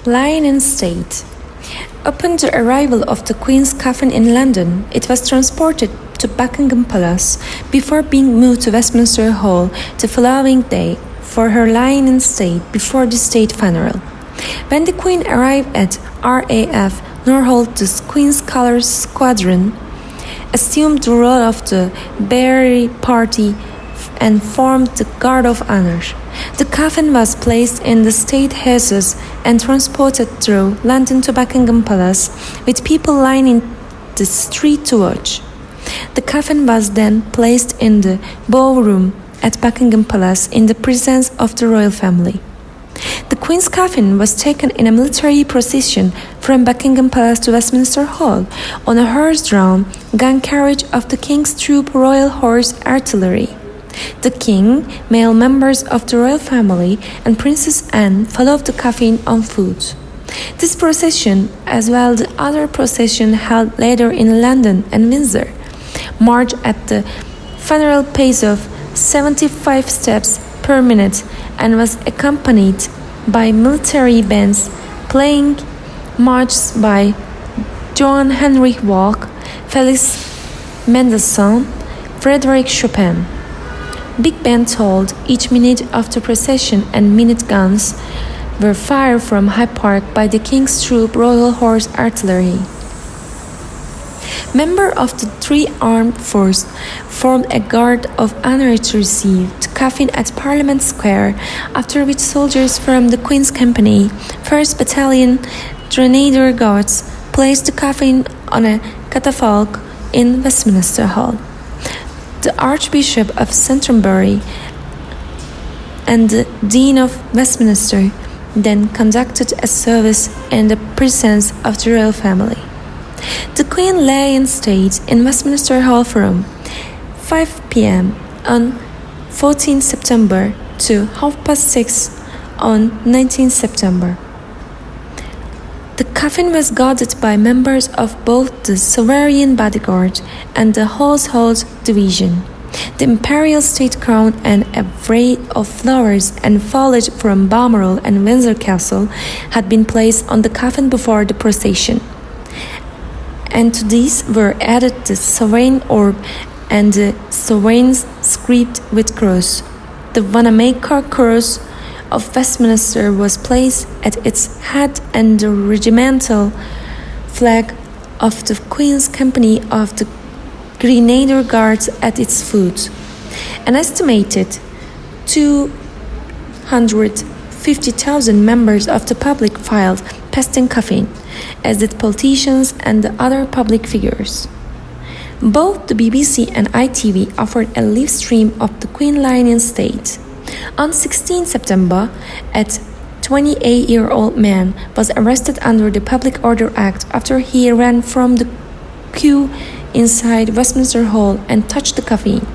Lying in state. Upon the arrival of the Queen's coffin in London, it was transported to Buckingham Palace before being moved to Westminster Hall the following day for her lying in state before the state funeral. When the Queen arrived at RAF Northolt, the Queen's Colours Squadron assumed the role of the bearer party and formed the Guard of Honour. The coffin was placed in the state hearses and transported through London to Buckingham Palace, with people lining the street to watch. The coffin was then placed in the ballroom at Buckingham Palace in the presence of the royal family. The Queen's coffin was taken in a military procession from Buckingham Palace to Westminster Hall on a horse-drawn gun carriage of the King's Troop Royal Horse Artillery. The King, male members of the royal family, and Princess Anne followed the coffin on foot. This procession, as well as the other procession held later in London and Windsor, marched at the funeral pace of 75 steps per minute and was accompanied by military bands playing marches by Johann Heinrich Bach, Felix Mendelssohn, Frédéric Chopin. Big band tolled each minute of the procession, and minute guns were fired from Hyde Park by the King's Troop Royal Horse Artillery. Members of the three armed forces formed a guard of honour to receive the coffin at Parliament Square, after which soldiers from the Queen's Company, 1st Battalion Grenadier Guards, placed the coffin on a catafalque in Westminster Hall. The Archbishop of Canterbury and the Dean of Westminster then conducted a service in the presence of the royal family. The Queen lay in state in Westminster Hall from 5 p.m. on 14 September to 6:30 on 19 September. The coffin was guarded by members of both the Sovereign Bodyguard and the Household Division. The imperial state crown and a wreath of flowers and foliage from Balmoral and Windsor Castle had been placed on the coffin before the procession, and to these were added the sovereign orb and the sovereign's script with cross. The Wanamaker Cross of Westminster was placed at its head, and the regimental flag of the Queen's Company of the Grenadier Guards at its foot. An estimated 250,000 members of the public filed past the coffin, as did politicians and the other public figures. Both the BBC and ITV offered a live stream of the Queen lying in state. On 16 September, a 28-year-old man was arrested under the Public Order Act after he ran from the queue inside Westminster Hall and touched the coffin.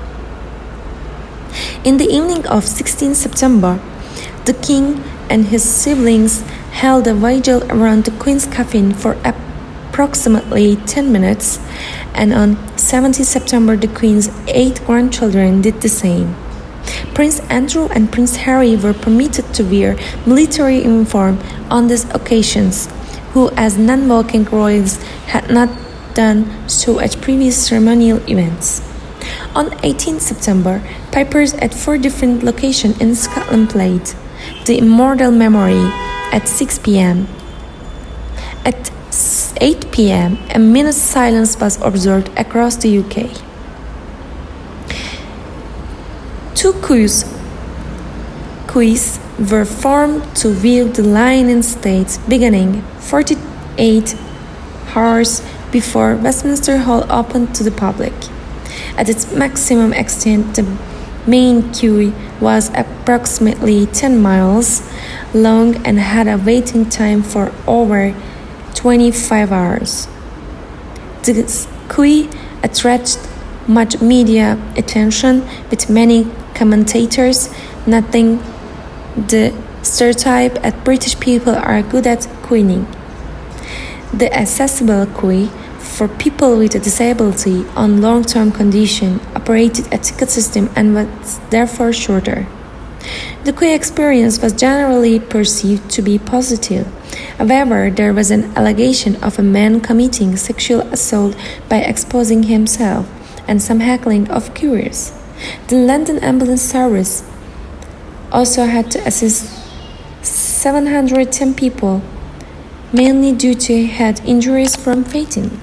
In the evening of 16 September, the King and his siblings held a vigil around the Queen's coffin for approximately 10 minutes, and on 17 September the Queen's 8 grandchildren did the same. Prince Andrew and Prince Harry were permitted to wear military uniform on these occasions, who as non-walking royals had not done so at previous ceremonial events. On 18 September, pipers at 4 different locations in Scotland played The Immortal Memory at 6 p.m. At 8 p.m., a minute's silence was observed across the UK. 2 queues were formed to view the lying in state, beginning 48 hours before Westminster Hall opened to the public. At its maximum extent, the main queue was approximately 10 miles long and had a waiting time for over 25 hours. This queue attracted much media attention, with many commentators noting the stereotype that British people are good at queuing. The accessible queue for people with a disability on long-term condition operated a ticket system and was therefore shorter. The Queen experience was generally perceived to be positive. However, there was an allegation of a man committing sexual assault by exposing himself, and some heckling of couriers. The London Ambulance Service also had to assist 710 people, mainly due to head injuries from fainting.